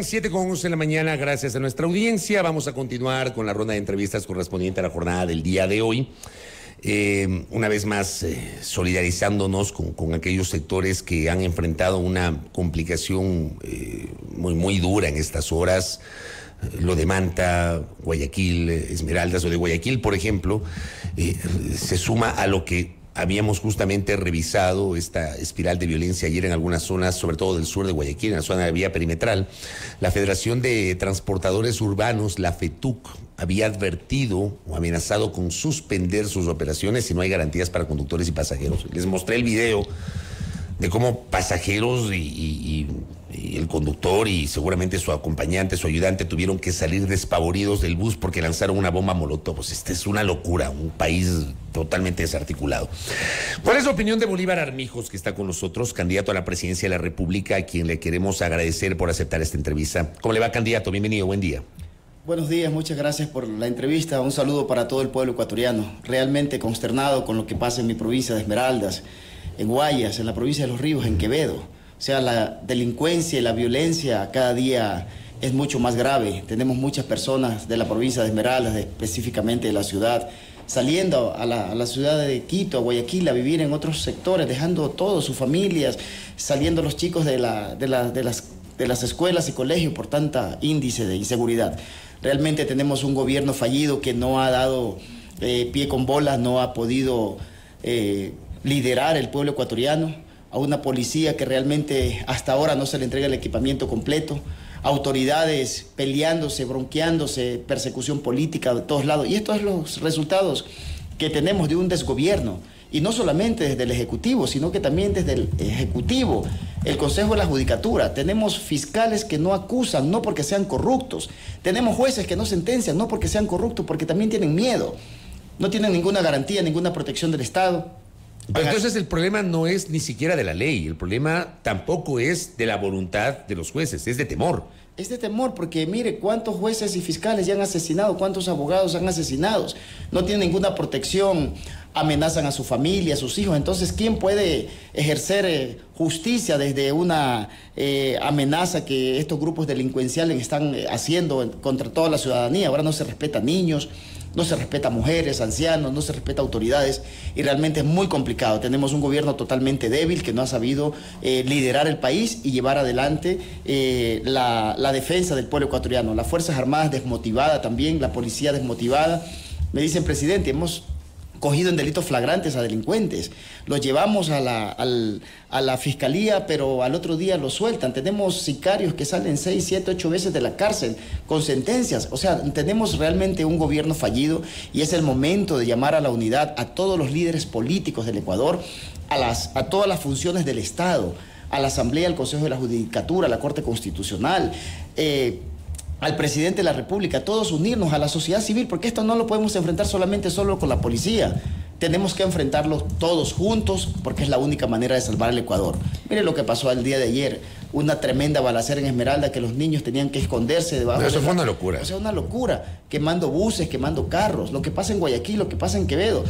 7:11 de la mañana, gracias a nuestra audiencia. Vamos a continuar con la ronda de entrevistas correspondiente a la jornada del día de hoy. Una vez más, solidarizándonos con aquellos sectores que han enfrentado una complicación muy dura en estas horas. Lo de Manta, Guayaquil, Esmeraldas o de Guayaquil, por ejemplo, se suma a lo que habíamos justamente revisado, esta espiral de violencia ayer en algunas zonas, sobre todo del sur de Guayaquil, en la zona de la vía perimetral. La Federación de Transportadores Urbanos, la FETUC, había advertido o amenazado con suspender sus operaciones si no hay garantías para conductores y pasajeros. Les mostré el video de cómo pasajeros y el conductor y seguramente su acompañante, su ayudante, tuvieron que salir despavoridos del bus porque lanzaron una bomba molotov. Pues esta es una locura, un país totalmente desarticulado. ¿Cuál es la opinión de Bolívar Armijos, que está con nosotros, candidato a la presidencia de la República, a quien le queremos agradecer por aceptar esta entrevista? ¿Cómo le va, candidato? Bienvenido, buen día. Buenos días, muchas gracias por la entrevista. Un saludo para todo el pueblo ecuatoriano. Realmente consternado con lo que pasa en mi provincia de Esmeraldas, en Guayas, en la provincia de Los Ríos, en Quevedo. O sea, la delincuencia y la violencia cada día es mucho más grave. Tenemos muchas personas de la provincia de Esmeraldas, específicamente de la ciudad, saliendo a la ciudad de Quito, a Guayaquil, a vivir en otros sectores, dejando todas sus familias, saliendo los chicos de las escuelas y colegios por tanta índice de inseguridad. Realmente tenemos un gobierno fallido que no ha dado pie con bola, no ha podido liderar el pueblo ecuatoriano, a una policía que realmente hasta ahora no se le entrega el equipamiento completo, autoridades peleándose, bronqueándose, persecución política de todos lados. Y estos son los resultados que tenemos de un desgobierno. Y no solamente desde el Ejecutivo, sino que también desde el Ejecutivo, el Consejo de la Judicatura. Tenemos fiscales que no acusan, no porque sean corruptos. Tenemos jueces que no sentencian, no porque sean corruptos, porque también tienen miedo. No tienen ninguna garantía, ninguna protección del Estado. Pero entonces el problema no es ni siquiera de la ley, el problema tampoco es de la voluntad de los jueces, es de temor. Es de temor porque mire cuántos jueces y fiscales ya han asesinado, cuántos abogados han asesinado, no tienen ninguna protección, amenazan a su familia, a sus hijos. Entonces, ¿quién puede ejercer justicia desde una amenaza que estos grupos delincuenciales están haciendo contra toda la ciudadanía? Ahora no se respeta a niños, no se respeta a mujeres, ancianos, no se respeta a autoridades y realmente es muy complicado. Tenemos un gobierno totalmente débil que no ha sabido liderar el país y llevar adelante la defensa del pueblo ecuatoriano. Las Fuerzas Armadas desmotivadas también, la policía desmotivada. Me dicen, presidente, hemos cogido en delitos flagrantes a delincuentes, los llevamos a la fiscalía, pero al otro día los sueltan. Tenemos sicarios que salen 6, 7, 8 veces de la cárcel con sentencias. O sea, tenemos realmente un gobierno fallido y es el momento de llamar a la unidad a todos los líderes políticos del Ecuador, a todas las funciones del Estado, a la Asamblea, al Consejo de la Judicatura, a la Corte Constitucional, al presidente de la República, todos unirnos a la sociedad civil, porque esto no lo podemos enfrentar solo con la policía. Tenemos que enfrentarlo todos juntos, porque es la única manera de salvar el Ecuador. Mire lo que pasó el día de ayer, una tremenda balacera en Esmeralda, que los niños tenían que esconderse debajo. Pero eso fue una locura. O sea, una locura, quemando buses, quemando carros, lo que pasa en Guayaquil, lo que pasa en Quevedo.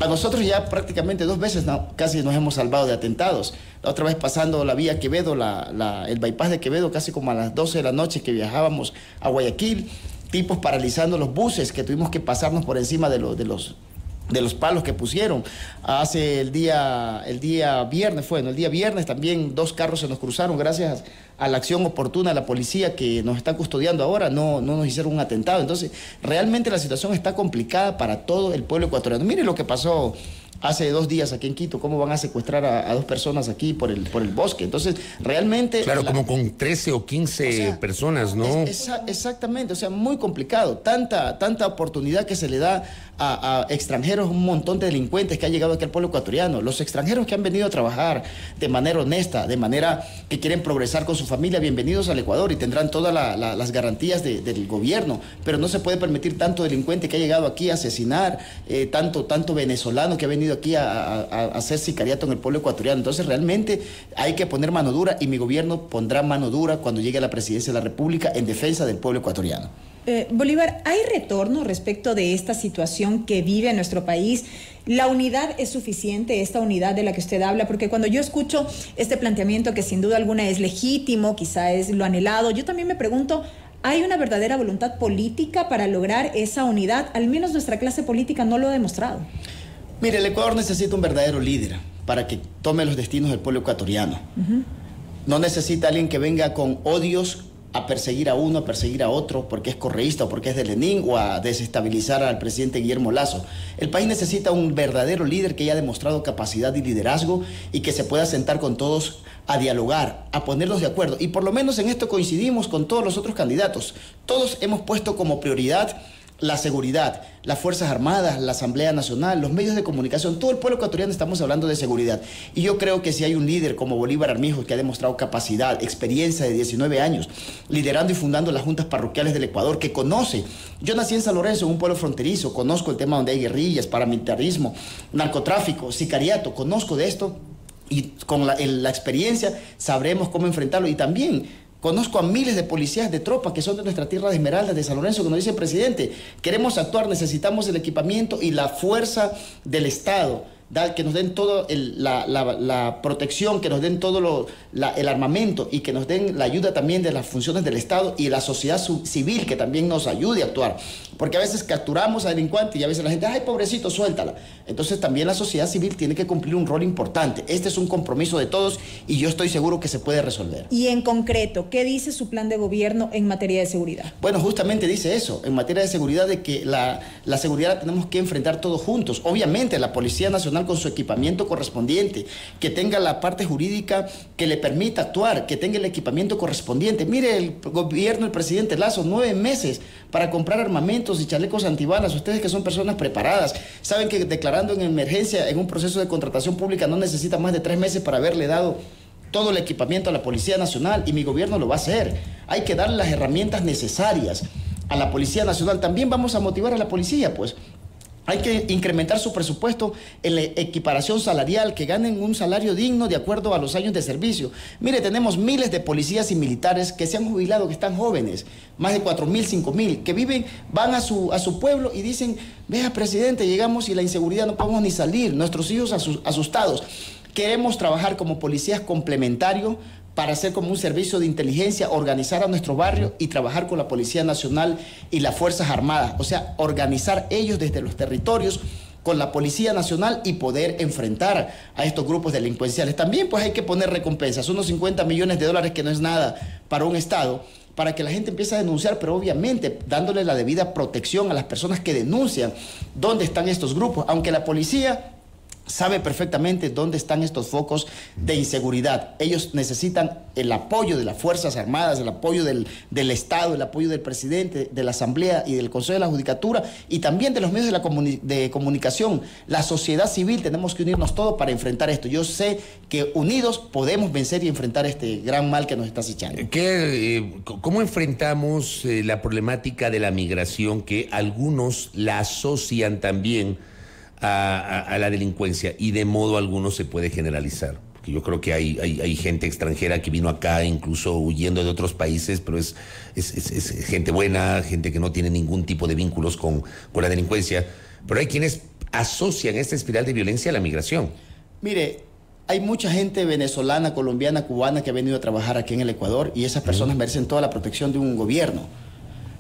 A nosotros ya prácticamente 2 veces casi nos hemos salvado de atentados. La otra vez pasando la vía Quevedo, el bypass de Quevedo, casi como a las 12 de la noche que viajábamos a Guayaquil, tipos paralizando los buses que tuvimos que pasarnos por encima de los palos que pusieron. Hace el día viernes el día viernes también 2 carros se nos cruzaron gracias a la acción oportuna de la policía que nos está custodiando ahora, no nos hicieron un atentado. Entonces, realmente la situación está complicada para todo el pueblo ecuatoriano. Mire lo que pasó hace 2 días aquí en Quito, cómo van a secuestrar a 2 personas aquí por el bosque. Entonces, realmente... Claro, como con 13 o 15 personas, ¿no? Exactamente, o sea, muy complicado. Tanta oportunidad que se le da a extranjeros, un montón de delincuentes que han llegado aquí al pueblo ecuatoriano. Los extranjeros que han venido a trabajar de manera honesta, de manera que quieren progresar con su familia, bienvenidos al Ecuador y tendrán todas las garantías del gobierno. Pero no se puede permitir tanto delincuente que ha llegado aquí a asesinar, tanto venezolano que ha venido venido aquí a hacer sicariato en el pueblo ecuatoriano. Entonces realmente hay que poner mano dura y mi gobierno pondrá mano dura cuando llegue a la presidencia de la República en defensa del pueblo ecuatoriano. Bolívar, ¿hay retorno respecto de esta situación que vive nuestro país? ¿La unidad es suficiente, esta unidad de la que usted habla? Porque cuando yo escucho este planteamiento, que sin duda alguna es legítimo, quizá es lo anhelado, yo también me pregunto, ¿hay una verdadera voluntad política para lograr esa unidad? Al menos nuestra clase política no lo ha demostrado. Mire, el Ecuador necesita un verdadero líder para que tome los destinos del pueblo ecuatoriano. No necesita alguien que venga con odios a perseguir a uno, a perseguir a otro, porque es correísta o porque es de Lenin, o a desestabilizar al presidente Guillermo Lasso. El país necesita un verdadero líder que haya demostrado capacidad y liderazgo y que se pueda sentar con todos a dialogar, a ponerlos de acuerdo. Y por lo menos en esto coincidimos con todos los otros candidatos. Todos hemos puesto como prioridad la seguridad, las Fuerzas Armadas, la Asamblea Nacional, los medios de comunicación, todo el pueblo ecuatoriano estamos hablando de seguridad. Y yo creo que si hay un líder como Bolívar Armijo, que ha demostrado capacidad, experiencia de 19 años, liderando y fundando las juntas parroquiales del Ecuador, que conoce. Yo nací en San Lorenzo, en un pueblo fronterizo, conozco el tema donde hay guerrillas, paramilitarismo, narcotráfico, sicariato, conozco de esto y con la experiencia sabremos cómo enfrentarlo. Y también conozco a miles de policías de tropa que son de nuestra tierra de Esmeraldas, de San Lorenzo, que nos dice el presidente, queremos actuar, necesitamos el equipamiento y la fuerza del Estado, que nos den toda la protección, que nos den todo el armamento y que nos den la ayuda también de las funciones del Estado y la sociedad civil que también nos ayude a actuar. Porque a veces capturamos a delincuentes y a veces la gente, ay, pobrecito, suéltala. Entonces también la sociedad civil tiene que cumplir un rol importante. Este es un compromiso de todos y yo estoy seguro que se puede resolver. Y en concreto, ¿qué dice su plan de gobierno en materia de seguridad? Bueno, justamente dice eso, en materia de seguridad, de que la seguridad la tenemos que enfrentar todos juntos. Obviamente la Policía Nacional con su equipamiento correspondiente, que tenga la parte jurídica que le permita actuar, que tenga el equipamiento correspondiente. Mire, el gobierno del presidente Lasso, 9 meses para comprar armamentos y chalecos antibalas. Ustedes que son personas preparadas, saben que declarando en emergencia en un proceso de contratación pública no necesita más de 3 meses para haberle dado todo el equipamiento a la Policía Nacional, y mi gobierno lo va a hacer. Hay que darle las herramientas necesarias a la Policía Nacional. También vamos a motivar a la policía, pues. Hay que incrementar su presupuesto en la equiparación salarial, que ganen un salario digno de acuerdo a los años de servicio. Mire, tenemos miles de policías y militares que se han jubilado, que están jóvenes, más de 4.000, 5.000, que viven, van a su pueblo y dicen, vea, presidente, llegamos y la inseguridad no podemos ni salir, nuestros hijos asustados. Queremos trabajar como policías complementarios para hacer como un servicio de inteligencia, organizar a nuestro barrio y trabajar con la Policía Nacional y las Fuerzas Armadas. O sea, organizar ellos desde los territorios con la Policía Nacional y poder enfrentar a estos grupos delincuenciales. También pues hay que poner recompensas, unos 50 millones de dólares, que no es nada para un Estado, para que la gente empiece a denunciar, pero obviamente dándole la debida protección a las personas que denuncian dónde están estos grupos, aunque la policía sabe perfectamente dónde están estos focos de inseguridad. Ellos necesitan el apoyo de las Fuerzas Armadas, el apoyo del Estado, el apoyo del presidente, de la Asamblea y del Consejo de la Judicatura, y también de los medios de comunicación. La sociedad civil, tenemos que unirnos todos para enfrentar esto. Yo sé que unidos podemos vencer y enfrentar este gran mal que nos está acechando. ¿Cómo enfrentamos la problemática de la migración, que algunos la asocian también a la delincuencia, y de modo alguno se puede generalizar? Porque yo creo que hay gente extranjera que vino acá incluso huyendo de otros países, pero es gente buena, gente que no tiene ningún tipo de vínculos con la delincuencia, pero hay quienes asocian esta espiral de violencia a la migración. Mire, hay mucha gente venezolana, colombiana, cubana que ha venido a trabajar aquí en el Ecuador, y esas personas merecen toda la protección de un gobierno.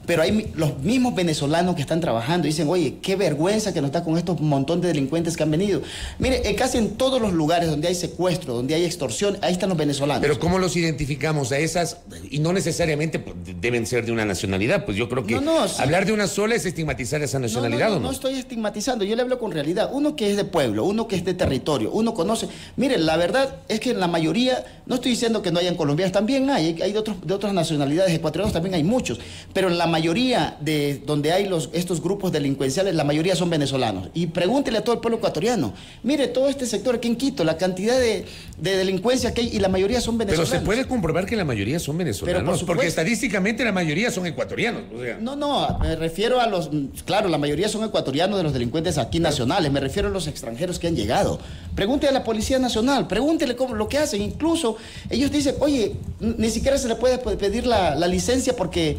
Pero hay los mismos venezolanos que están trabajando y dicen, oye, qué vergüenza que nos está con estos montón de delincuentes que han venido. Mire, casi en todos los lugares donde hay secuestro, donde hay extorsión, ahí están los venezolanos. Pero ¿cómo los identificamos a esas? Y no necesariamente deben ser de una nacionalidad. Pues yo creo que sí, hablar de una sola es estigmatizar esa nacionalidad, ¿o no? No estoy estigmatizando, yo le hablo con realidad. Uno que es de pueblo, uno que es de territorio, uno conoce. Mire, la verdad es que en la mayoría, no estoy diciendo que no hayan colombianos, también hay de otras nacionalidades, ecuatorianos también hay muchos, pero en la mayoría mayoría de donde hay estos grupos delincuenciales, la mayoría son venezolanos. Y pregúntele a todo el pueblo ecuatoriano, mire todo este sector aquí en Quito, la cantidad de delincuencia que hay, y la mayoría son venezolanos. Pero se puede comprobar que la mayoría son venezolanos, porque estadísticamente la mayoría son ecuatorianos. O sea. No, me refiero a los, claro, la mayoría son ecuatorianos de los delincuentes aquí nacionales, me refiero a los extranjeros que han llegado. Pregúntele a la Policía Nacional, pregúntele lo que hacen, incluso ellos dicen, oye, ni siquiera se le puede pedir la licencia porque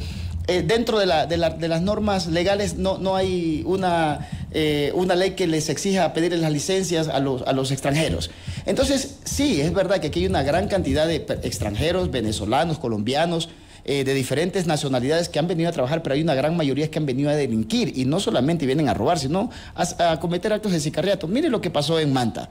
dentro de las normas legales no hay una ley que les exija pedirles las licencias a los extranjeros. Entonces, sí, es verdad que aquí hay una gran cantidad de extranjeros, venezolanos, colombianos, de diferentes nacionalidades que han venido a trabajar, pero hay una gran mayoría que han venido a delinquir, y no solamente vienen a robar, sino a cometer actos de sicariato. Mire lo que pasó en Manta.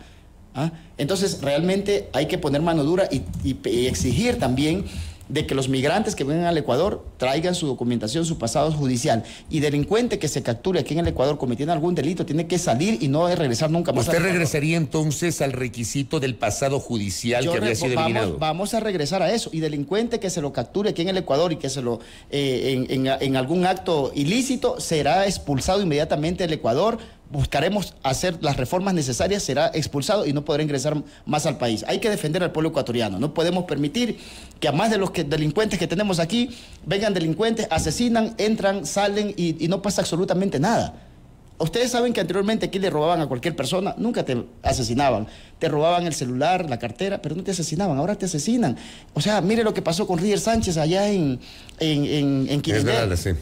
¿Ah? Entonces, realmente hay que poner mano dura y exigir también de que los migrantes que vengan al Ecuador traigan su documentación, su pasado judicial. Y delincuente que se capture aquí en el Ecuador cometiendo algún delito tiene que salir y no regresar nunca más. ¿Usted regresaría entonces al requisito del pasado judicial que había sido eliminado? Vamos a regresar a eso. Y delincuente que se lo capture aquí en el Ecuador y que se lo en algún acto ilícito será expulsado inmediatamente del Ecuador. Buscaremos hacer las reformas necesarias, será expulsado y no podrá ingresar más al país. Hay que defender al pueblo ecuatoriano. No podemos permitir que a más de los delincuentes que tenemos aquí, vengan delincuentes, asesinan, entran, salen y no pasa absolutamente nada. Ustedes saben que anteriormente aquí le robaban a cualquier persona, nunca te asesinaban. Te robaban el celular, la cartera, pero no te asesinaban, ahora te asesinan. O sea, mire lo que pasó con Rider Sánchez allá en Quirigué. Es verdad, sí.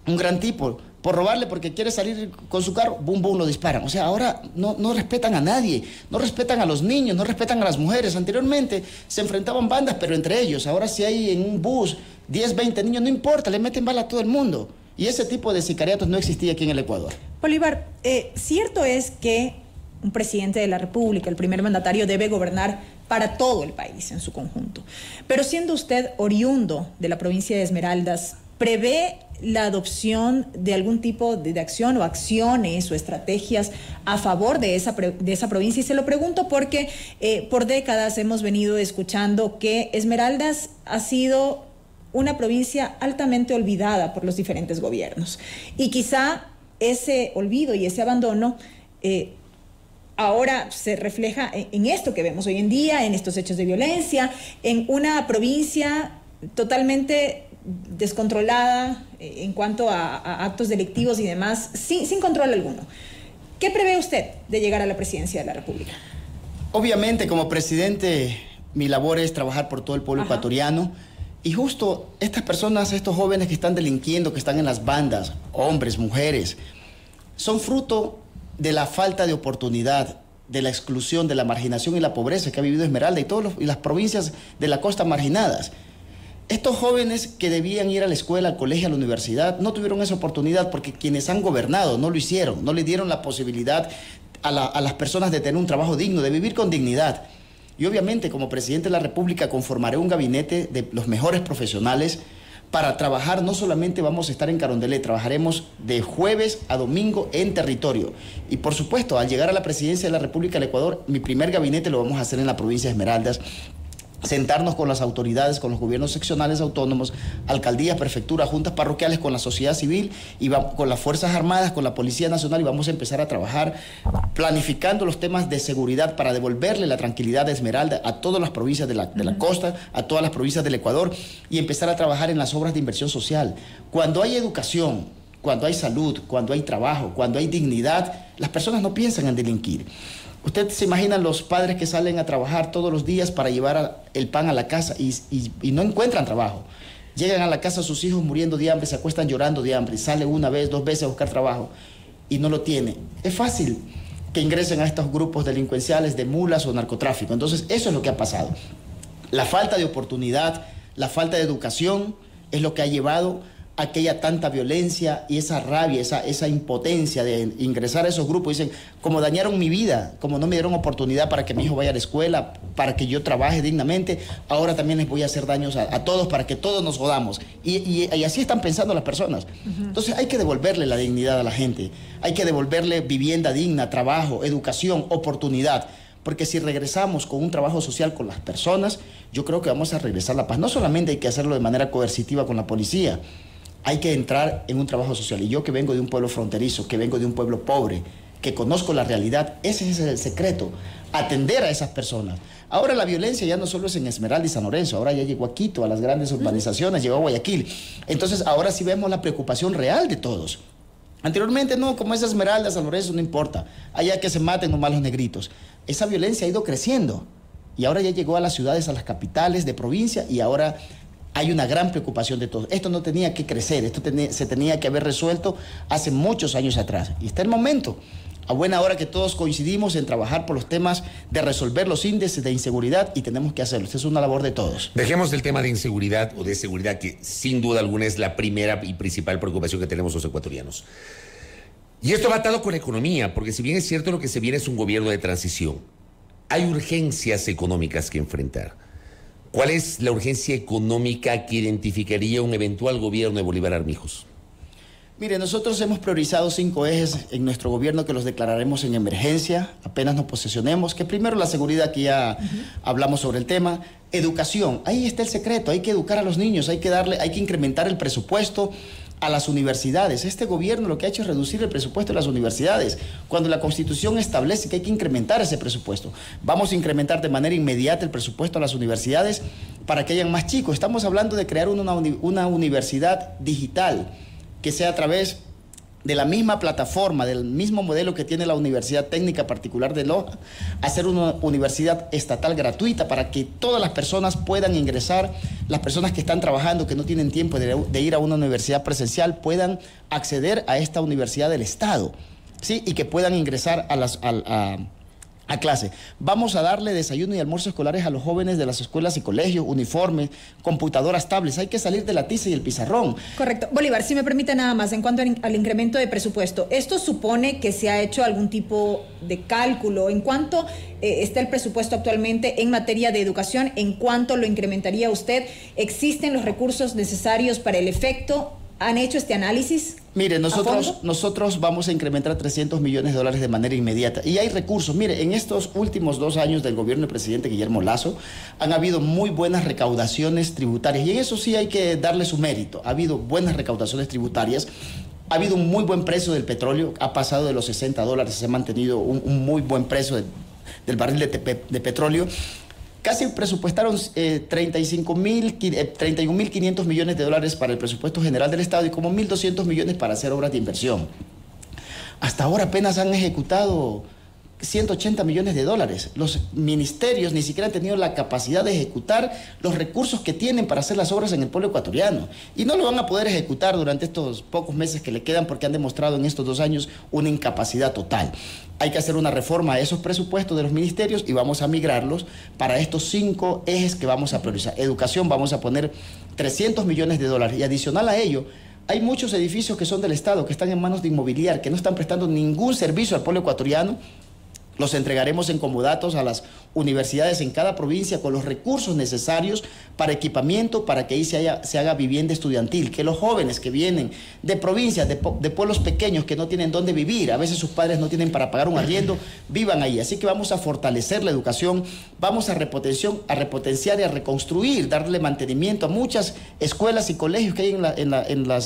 Un gran tipo. Por robarle porque quiere salir con su carro, boom, boom, lo disparan. O sea, ahora no respetan a nadie, no respetan a los niños, no respetan a las mujeres. Anteriormente se enfrentaban bandas, pero entre ellos. Ahora si hay en un bus 10, 20 niños, no importa, le meten bala a todo el mundo. Y ese tipo de sicariatos no existía aquí en el Ecuador. Bolívar, cierto es que un presidente de la República, el primer mandatario, debe gobernar para todo el país en su conjunto. Pero siendo usted oriundo de la provincia de Esmeraldas, ¿prevé la adopción de algún tipo de acción o acciones o estrategias a favor de esa provincia? Y se lo pregunto porque por décadas hemos venido escuchando que Esmeraldas ha sido una provincia altamente olvidada por los diferentes gobiernos. Y quizá ese olvido y ese abandono ahora se refleja en esto que vemos hoy en día, en estos hechos de violencia, en una provincia totalmente descontrolada en cuanto a actos delictivos y demás, sin control alguno. ¿Qué prevé usted de llegar a la presidencia de la República? Obviamente, como presidente, mi labor es trabajar por todo el pueblo ecuatoriano. Y justo estas personas, estos jóvenes que están delinquiendo, que están en las bandas, hombres, mujeres, son fruto de la falta de oportunidad, de la exclusión, de la marginación y la pobreza que ha vivido Esmeralda y las provincias de la costa marginadas. Estos jóvenes que debían ir a la escuela, al colegio, a la universidad, no tuvieron esa oportunidad porque quienes han gobernado no lo hicieron, no le dieron la posibilidad a las personas de tener un trabajo digno, de vivir con dignidad. Y obviamente, como presidente de la República, conformaré un gabinete de los mejores profesionales para trabajar. No solamente vamos a estar en Carondelet, trabajaremos de jueves a domingo en territorio. Y por supuesto, al llegar a la presidencia de la República del Ecuador, mi primer gabinete lo vamos a hacer en la provincia de Esmeraldas. Sentarnos con las autoridades, con los gobiernos seccionales autónomos, alcaldías, prefecturas, juntas parroquiales, con la sociedad civil y con las Fuerzas Armadas, con la Policía Nacional, y vamos a empezar a trabajar planificando los temas de seguridad para devolverle la tranquilidad de Esmeralda a todas las provincias de la costa, a todas las provincias del Ecuador, y empezar a trabajar en las obras de inversión social. Cuando hay educación, cuando hay salud, cuando hay trabajo, cuando hay dignidad, las personas no piensan en delinquir. Usted se imagina los padres que salen a trabajar todos los días para llevar el pan a la casa y no encuentran trabajo. Llegan a la casa sus hijos muriendo de hambre, se acuestan llorando de hambre, sale una vez, 2 veces a buscar trabajo y no lo tiene. Es fácil que ingresen a estos grupos delincuenciales de mulas o narcotráfico. Entonces, eso es lo que ha pasado. La falta de oportunidad, la falta de educación es lo que ha llevado a que haya tanta violencia y esa rabia, esa impotencia de ingresar a esos grupos. Dicen, como dañaron mi vida, como no me dieron oportunidad para que mi hijo vaya a la escuela, para que yo trabaje dignamente, ahora también les voy a hacer daños a todos para que todos nos jodamos. Y así están pensando las personas. Entonces hay que devolverle la dignidad a la gente, hay que devolverle vivienda digna, trabajo, educación, oportunidad. Porque si regresamos con un trabajo social con las personas, yo creo que vamos a regresar la paz. No solamente hay que hacerlo de manera coercitiva con la policía. hay que entrar en un trabajo social. Y yo que vengo de un pueblo fronterizo, que vengo de un pueblo pobre, que conozco la realidad, ese es el secreto, atender a esas personas. Ahora la violencia ya no solo es en Esmeralda y San Lorenzo, ahora ya llegó a Quito, a las grandes urbanizaciones, llegó a Guayaquil. Entonces ahora sí vemos la preocupación real de todos. Anteriormente no, como es Esmeralda, San Lorenzo, no importa, allá que se maten nomás los negritos. Esa violencia ha ido creciendo y ahora ya llegó a las ciudades, a las capitales de provincia y ahora hay una gran preocupación de todos. Esto no tenía que crecer, se tenía que haber resuelto hace muchos años atrás. Y está el momento, a buena hora que todos coincidimos en trabajar por los temas de resolver los índices de inseguridad y tenemos que hacerlo. Esta es una labor de todos. Dejemos el tema de inseguridad o de seguridad, que sin duda alguna es la primera y principal preocupación que tenemos los ecuatorianos. Y esto va atado con la economía, porque si bien es cierto lo que se viene es un gobierno de transición, hay urgencias económicas que enfrentar. ¿Cuál es la urgencia económica que identificaría un eventual gobierno de Bolívar Armijos? Mire, nosotros hemos priorizado 5 ejes en nuestro gobierno que los declararemos en emergencia, apenas nos posesionemos, que primero la seguridad, que ya hablamos sobre el tema, educación, ahí está el secreto, hay que educar a los niños, hay que incrementar el presupuesto a las universidades. Este gobierno lo que ha hecho es reducir el presupuesto de las universidades, cuando la Constitución establece que hay que incrementar ese presupuesto. Vamos a incrementar de manera inmediata el presupuesto a las universidades para que hayan más chicos. Estamos hablando de crear una universidad digital, que sea a través de la misma plataforma, del mismo modelo que tiene la Universidad Técnica Particular de Loja, hacer una universidad estatal gratuita para que todas las personas puedan ingresar, las personas que están trabajando, que no tienen tiempo de ir a una universidad presencial, puedan acceder a esta universidad del Estado, ¿sí? Y que puedan ingresar a clase. Vamos a darle desayuno y almuerzo escolares a los jóvenes de las escuelas y colegios, uniformes, computadoras, tablets. Hay que salir de la tiza y el pizarrón. Correcto. Bolívar, si me permite nada más, en cuanto al incremento de presupuesto, ¿esto supone que se ha hecho algún tipo de cálculo? ¿En cuánto está el presupuesto actualmente en materia de educación? ¿En cuánto lo incrementaría usted? ¿Existen los recursos necesarios para el efecto? ¿Han hecho este análisis? Mire, nosotros vamos a incrementar $300 millones de manera inmediata. Y hay recursos. Mire, en estos últimos 2 años del gobierno del presidente Guillermo Lasso, han habido muy buenas recaudaciones tributarias. Y en eso sí hay que darle su mérito. Ha habido buenas recaudaciones tributarias. Ha habido un muy buen precio del petróleo. Ha pasado de los $60. Se ha mantenido un muy buen precio del barril de petróleo. Casi presupuestaron 31.500 millones de dólares para el presupuesto general del Estado y como 1.200 millones para hacer obras de inversión. Hasta ahora apenas han ejecutado 180 millones de dólares. Los ministerios ni siquiera han tenido la capacidad de ejecutar los recursos que tienen para hacer las obras en el pueblo ecuatoriano. Y no lo van a poder ejecutar durante estos pocos meses que le quedan porque han demostrado en estos 2 años una incapacidad total. Hay que hacer una reforma a esos presupuestos de los ministerios y vamos a migrarlos para estos 5 ejes que vamos a priorizar. Educación, vamos a poner 300 millones de dólares y adicional a ello, hay muchos edificios que son del Estado, que están en manos de Inmobiliar, que no están prestando ningún servicio al pueblo ecuatoriano. Los entregaremos en comodatos a las universidades en cada provincia con los recursos necesarios para equipamiento, para que ahí se haga vivienda estudiantil, que los jóvenes que vienen de provincias, de pueblos pequeños que no tienen dónde vivir, a veces sus padres no tienen para pagar un arriendo, vivan ahí. Así que vamos a fortalecer la educación, vamos a repotenciar y a reconstruir, darle mantenimiento a muchas escuelas y colegios que hay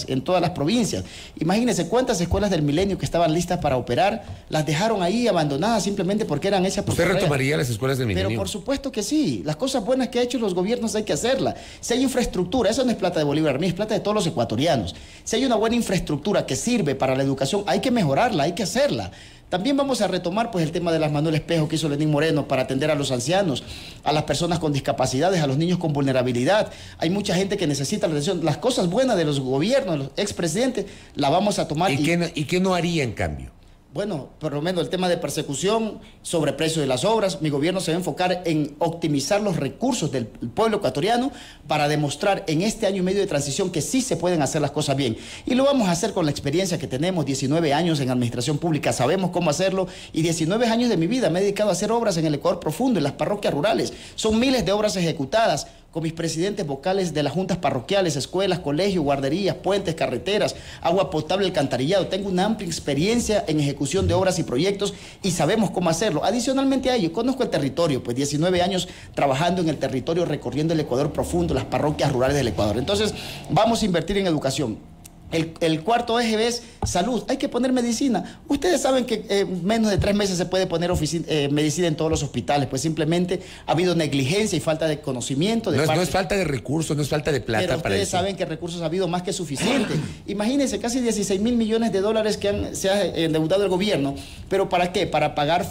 en todas las provincias. Imagínense cuántas escuelas del Milenio que estaban listas para operar, las dejaron ahí abandonadas simplemente porque eran hechas por ¿Usted retomaría las escuelas del Milenio? Pero por supuesto que sí. Las cosas buenas que ha hecho los gobiernos hay que hacerlas. Si hay infraestructura, eso no es plata de Bolívar, es plata de todos los ecuatorianos. Si hay una buena infraestructura que sirve para la educación, hay que mejorarla, hay que hacerla. También vamos a retomar pues el tema de las Manuel Espejo que hizo Lenín Moreno para atender a los ancianos, a las personas con discapacidades, a los niños con vulnerabilidad. Hay mucha gente que necesita la atención. Las cosas buenas de los gobiernos, de los expresidentes, las vamos a tomar. ¿Y qué no haría en cambio? Bueno, por lo menos el tema de persecución, sobreprecio de las obras, mi gobierno se va a enfocar en optimizar los recursos del pueblo ecuatoriano para demostrar en este año y medio de transición que sí se pueden hacer las cosas bien. Y lo vamos a hacer con la experiencia que tenemos, 19 años en administración pública, sabemos cómo hacerlo y 19 años de mi vida me he dedicado a hacer obras en el Ecuador profundo, en las parroquias rurales. Son miles de obras ejecutadas con mis presidentes vocales de las juntas parroquiales, escuelas, colegios, guarderías, puentes, carreteras, agua potable, alcantarillado. Tengo una amplia experiencia en ejecución de obras y proyectos y sabemos cómo hacerlo. Adicionalmente a ello, conozco el territorio, pues 19 años trabajando en el territorio, recorriendo el Ecuador profundo, las parroquias rurales del Ecuador. Entonces, vamos a invertir en educación. El cuarto eje es salud. Hay que poner medicina. Ustedes saben que menos de 3 meses se puede poner medicina en todos los hospitales. Pues simplemente ha habido negligencia y falta de conocimiento. No es falta de recursos, no es falta de plata pero para eso. Ustedes saben que recursos ha habido más que suficiente. Imagínense, casi 16 mil millones de dólares que se ha endeudado el gobierno. ¿Pero para qué? Para pagar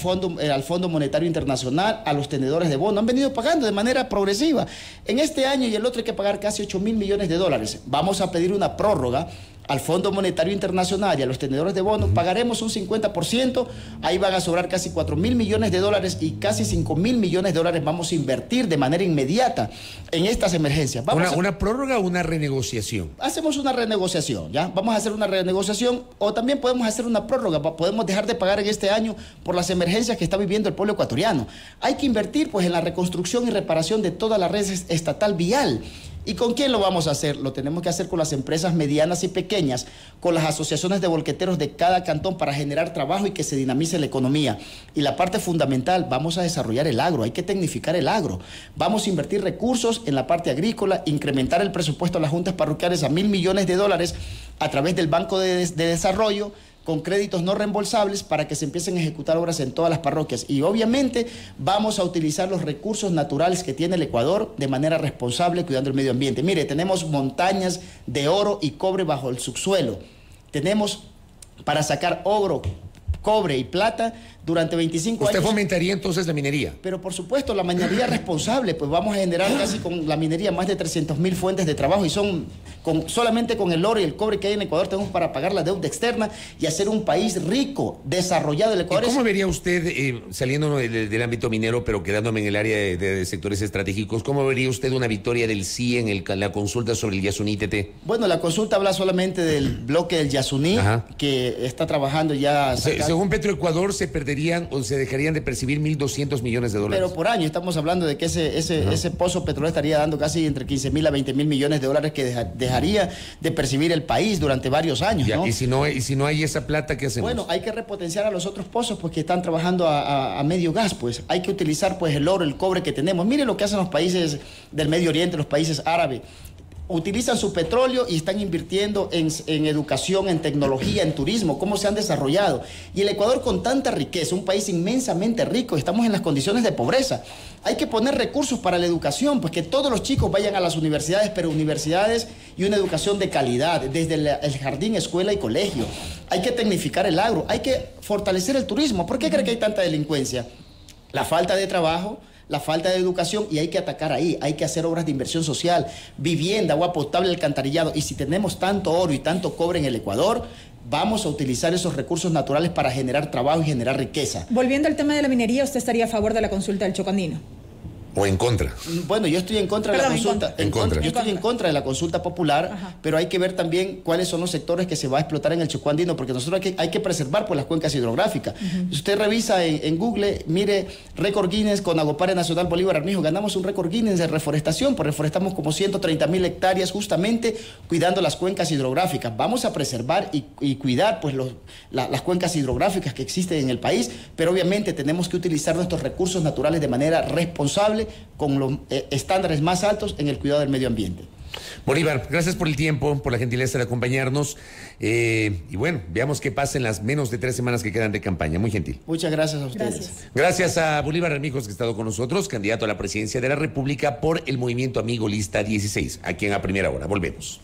al Fondo Monetario Internacional, a los tenedores de bono. Han venido pagando de manera progresiva. En este año y el otro hay que pagar casi 8 mil millones de dólares. Vamos a pedir una prórroga al Fondo Monetario Internacional y a los tenedores de bonos. Pagaremos un 50%, ahí van a sobrar casi 4 mil millones de dólares y casi 5 mil millones de dólares vamos a invertir de manera inmediata en estas emergencias. ¿Una prórroga o una renegociación? Hacemos una renegociación, ¿ya? Vamos a hacer una renegociación o también podemos hacer una prórroga, podemos dejar de pagar en este año por las emergencias que está viviendo el pueblo ecuatoriano. Hay que invertir pues en la reconstrucción y reparación de toda la red estatal vial. ¿Y con quién lo vamos a hacer? Lo tenemos que hacer con las empresas medianas y pequeñas, con las asociaciones de volqueteros de cada cantón para generar trabajo y que se dinamice la economía. Y la parte fundamental, vamos a desarrollar el agro, hay que tecnificar el agro. Vamos a invertir recursos en la parte agrícola, incrementar el presupuesto a las juntas parroquiales a 1.000 millones de dólares a través del Banco de Desarrollo, con créditos no reembolsables para que se empiecen a ejecutar obras en todas las parroquias. Y obviamente vamos a utilizar los recursos naturales que tiene el Ecuador de manera responsable, cuidando el medio ambiente. Mire, tenemos montañas de oro y cobre bajo el subsuelo. Tenemos para sacar oro, cobre y plata durante 25 años. ¿Usted fomentaría entonces la minería? Pero por supuesto, la minería responsable, pues vamos a generar casi con la minería más de 300.000 fuentes de trabajo y solamente con el oro y el cobre que hay en Ecuador tenemos para pagar la deuda externa y hacer un país rico, desarrollado. El Ecuador. ¿Y cómo vería usted, saliendo del ámbito minero, pero quedándome en el área de sectores estratégicos, cómo vería usted una victoria del sí en la consulta sobre el Yasuní TT? Bueno, la consulta habla solamente del bloque del Yasuní, que está trabajando ya. Según Petroecuador, se perderían o se dejarían de percibir 1.200 millones de dólares. Pero por año estamos hablando de que ese pozo petrolero estaría dando casi entre 15.000 a 20.000 millones de dólares que dejaría de percibir el país durante varios años. Ya, ¿no? y si no hay esa plata, ¿qué hacemos? Bueno, hay que repotenciar a los otros pozos pues, que están trabajando a medio gas. Pues hay que utilizar pues, el oro, el cobre que tenemos. Mire lo que hacen los países del Medio Oriente, los países árabes. Utilizan su petróleo y están invirtiendo en educación, en tecnología, en turismo, cómo se han desarrollado. Y el Ecuador con tanta riqueza, un país inmensamente rico, estamos en las condiciones de pobreza. Hay que poner recursos para la educación, pues que todos los chicos vayan a las universidades, pero universidades y una educación de calidad, desde el jardín, escuela y colegio. Hay que tecnificar el agro, hay que fortalecer el turismo. ¿Por qué cree que hay tanta delincuencia? La falta de trabajo, la falta de educación, y hay que atacar ahí, hay que hacer obras de inversión social, vivienda, agua potable, alcantarillado. Y si tenemos tanto oro y tanto cobre en el Ecuador, vamos a utilizar esos recursos naturales para generar trabajo y generar riqueza. Volviendo al tema de la minería, ¿usted estaría a favor de la consulta del Chocandino? ¿O en contra? Bueno, yo estoy en contra de la consulta. Yo estoy en contra de la consulta popular, pero hay que ver también cuáles son los sectores que se va a explotar en el Chocó Andino, porque nosotros hay que preservar pues, las cuencas hidrográficas. Si usted revisa en Google, mire, récord Guinness con Agopare Nacional Bolívar Armijo, ganamos un récord Guinness de reforestación, pues reforestamos como 130.000 hectáreas justamente cuidando las cuencas hidrográficas. Vamos a preservar y cuidar pues, las cuencas hidrográficas que existen en el país, pero obviamente tenemos que utilizar nuestros recursos naturales de manera responsable, con los estándares más altos en el cuidado del medio ambiente. Bolívar, gracias por el tiempo, por la gentileza de acompañarnos y bueno, veamos qué pasa en las menos de 3 semanas que quedan de campaña. Muy gentil. Muchas gracias a ustedes. Gracias a Bolívar Armijos, que ha estado con nosotros, candidato a la presidencia de la República por el Movimiento Amigo Lista 16, aquí en A Primera Hora. Volvemos.